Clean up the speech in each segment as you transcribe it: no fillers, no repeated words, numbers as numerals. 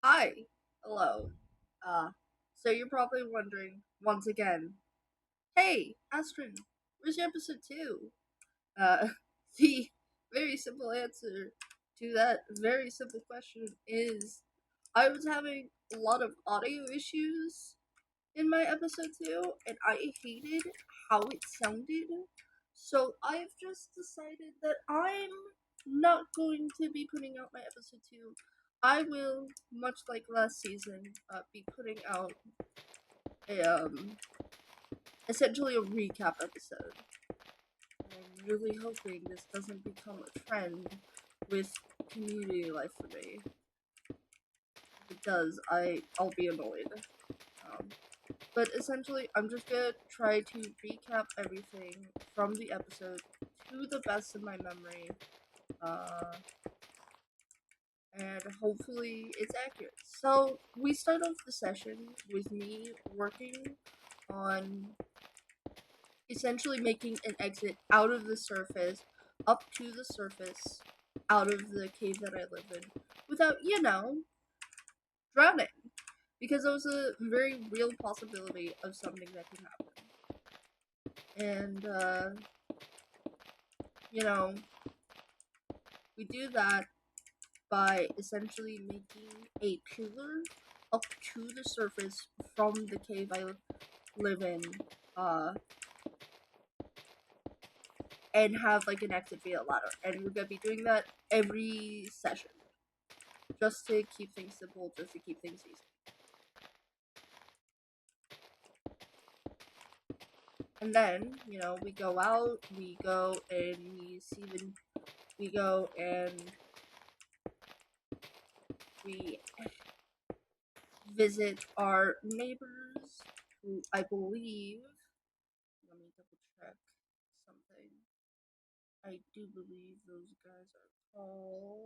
Hi, hello. So you're probably wondering once again, hey, Astrid, where's your episode 2? Uh, the very simple answer to that very simple question is I was having a lot of audio issues in my episode 2, and I hated how it sounded. So I've just decided that I'm not going to be putting out my episode 2. I will, much like last season, be putting out a, essentially a recap episode. I'm really hoping this doesn't become a trend with community life for me. If it does, I'll be annoyed. Um, But essentially, I'm just gonna try to recap everything from the episode to the best of my memory, uh, and hopefully it's accurate. So, we start off the session with me working on essentially making an exit out of the surface, up to the surface, out of the cave that I live in, without, drowning. Because there was a very real possibility of something that could happen. And, you know, we do that by essentially making a pillar up to the surface from the cave I live in, uh, and have like an exit via ladder. And we're gonna be doing that every session, just to keep things simple, just to keep things easy. And then, we go out, we go and we go and we visit our neighbors, who I believe, let me double check something. I do believe those guys are called.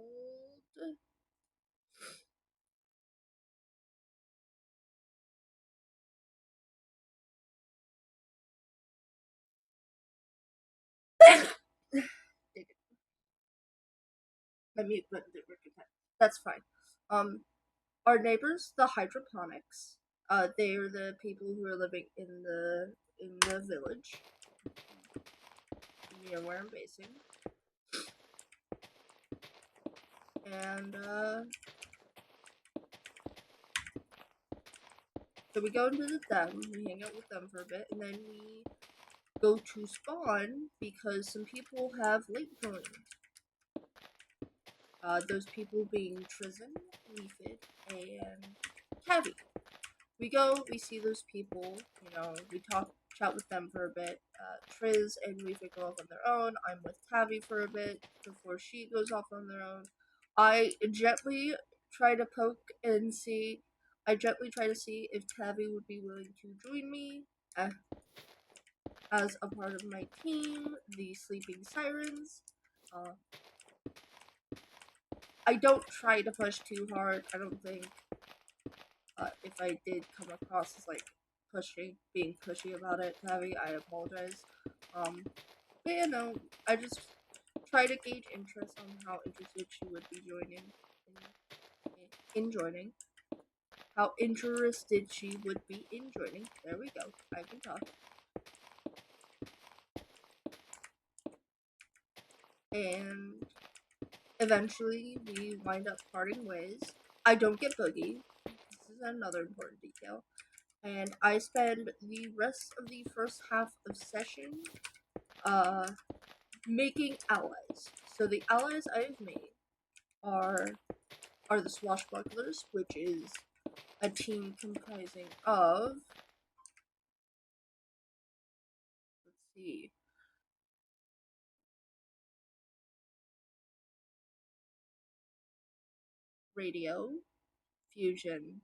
My mute button didn't work in time. That's fine. Um, our neighbors, the hydroponics. They're the people who are living in the village near where I'm basing, and so we go into them. We hang out with them for a bit, and then we go to spawn because some people have late joined. Those people being Trizzin, Leafid, and Tabby. We go, we see those people, we chat with them for a bit. Triz and Leafid go off on their own. I'm with Tabby for a bit before she goes off on their own. I gently try to poke and see. I gently try to see if Tabby would be willing to join me as a part of my team, the Sleeping Sirens. Uh, I don't try to push too hard. I don't think if I did come across as like being pushy about it, Tabby, I apologize. But I just try to gauge interest on how interested she would be in joining. How interested she would be in joining. There we go. I can talk. And eventually, we wind up parting ways. I don't get Boogie. This is another important detail. And I spend the rest of the first half of session uh, making allies. So the allies I've made are the Swashbucklers, which is a team comprising of, let's see, Radio, Fusion,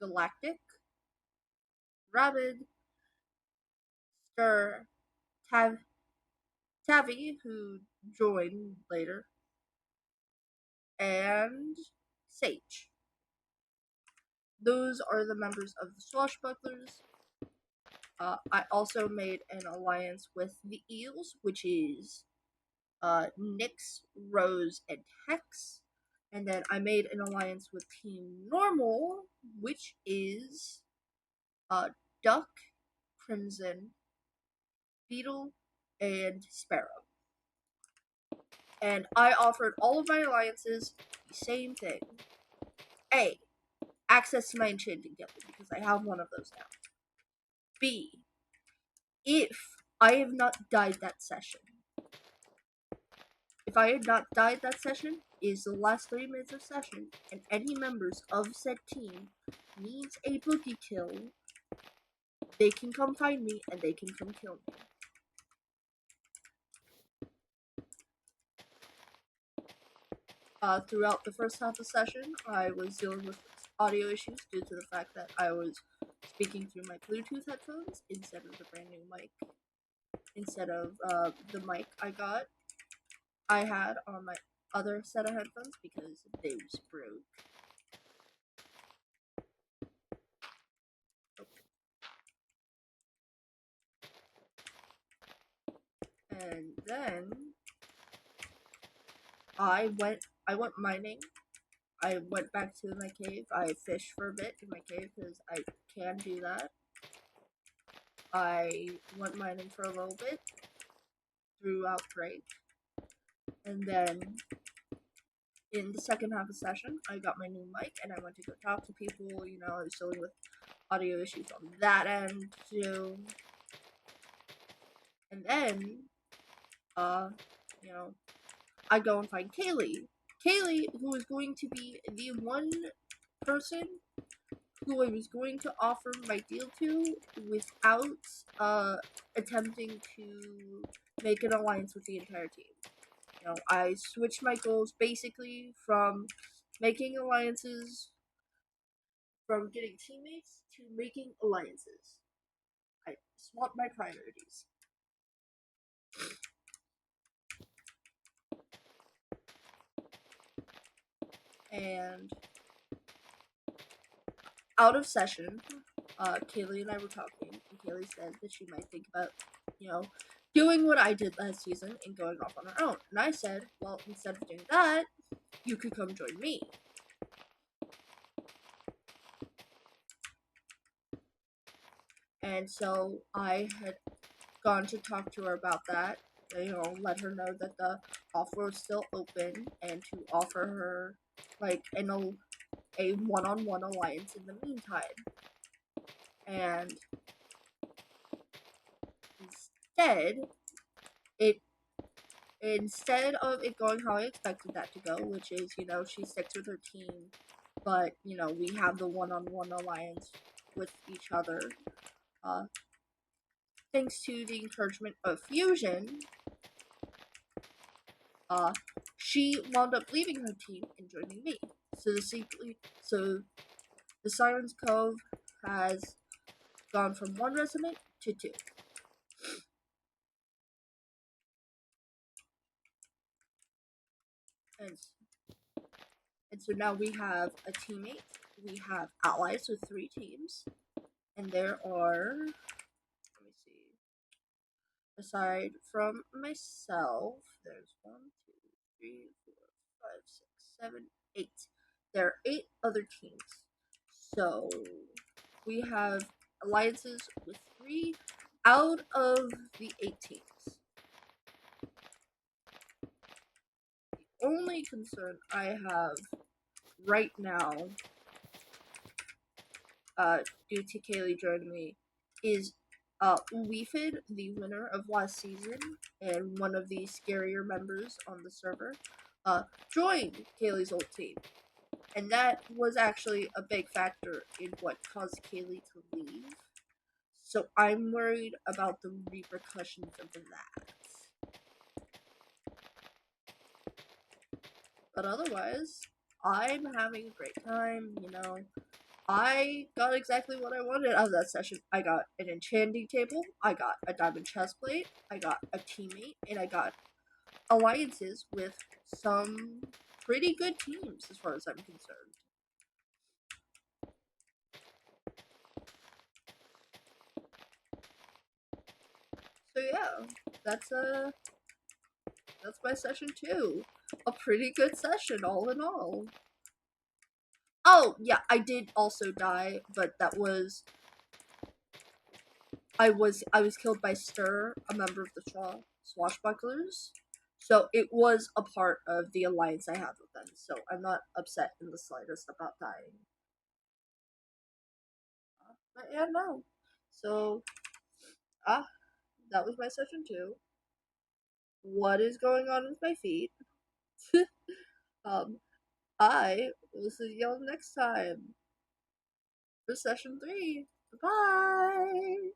Galactic, Rabid, Stir, Tavi, who joined later, and Sage. Those are the members of the Swashbucklers. I also made an alliance with the Eels, which is Nyx, Rose, and Hex. And then I made an alliance with Team Normal, which is Duck, Crimson, Beetle, and Sparrow. And I offered all of my alliances the same thing. A, access to my enchanting table, because I have one of those now. B, if I have not died that session. If I had not died that session, it is the last 3 minutes of session, and any members of said team needs a boogie kill, they can come find me and they can come kill me. Throughout the first half of the session, I was dealing with audio issues due to the fact that I was speaking through my Bluetooth headphones instead of the brand new mic. Instead of the mic I had on my other set of headphones because those broke. And then I went mining. I went back to my cave. I fished for a bit in my cave because I can do that. I went mining for a little bit throughout break. And then in the second half of the session, I got my new mic and I went to go talk to people. You know, I was dealing with audio issues on that end too. And then, you know, I go and find Kaylee. Kaylee, who is going to be the one person who I was going to offer my deal to without attempting to make an alliance with the entire team. You know, I switched my goals basically from making alliances, from getting teammates to making alliances. I swapped my priorities. And out of session, Kaylee and I were talking, and Kaylee said that she might think about, you know, doing what I did last season and going off on her own. And I said, well, instead of doing that, you could come join me. And so I had gone to talk to her about that, you know, let her know that the offer was still open and to offer her, like, a one-on-one alliance in the meantime. And instead of it going how I expected that to go, which is, you know, she sticks with her team, but, you know, we have the one-on-one alliance with each other. Thanks to the encouragement of Fusion, she wound up leaving her team and joining me. So the Siren's Cove has gone from 1 resident to 2. And so now we have a teammate, we have allies with 3 teams, and there are, let me see, aside from myself, there's 1, 2, 3, 4, 5, 6, 7, 8. There are 8 other teams. So we have alliances with 3 out of the 8 teams. The only concern I have right now, due to Kaylee joining me, is Weefid, the winner of last season and one of the scarier members on the server, joined Kaylee's old team. And that was actually a big factor in what caused Kaylee to leave. So I'm worried about the repercussions of that. But otherwise, I'm having a great time, you know. I got exactly what I wanted out of that session. I got an enchanting table, I got a diamond chestplate, I got a teammate, and I got alliances with some pretty good teams as far as I'm concerned. So yeah, that's my session 2. a pretty good session all in all. Oh, yeah, I did also die, but that was... I was killed by Stir, a member of the Swashbucklers. So it was a part of the alliance I had with them. So I'm not upset in the slightest about dying. But yeah, no. So, that was my session 2. What is going on with my feet? I will see y'all next time for session 3. Bye!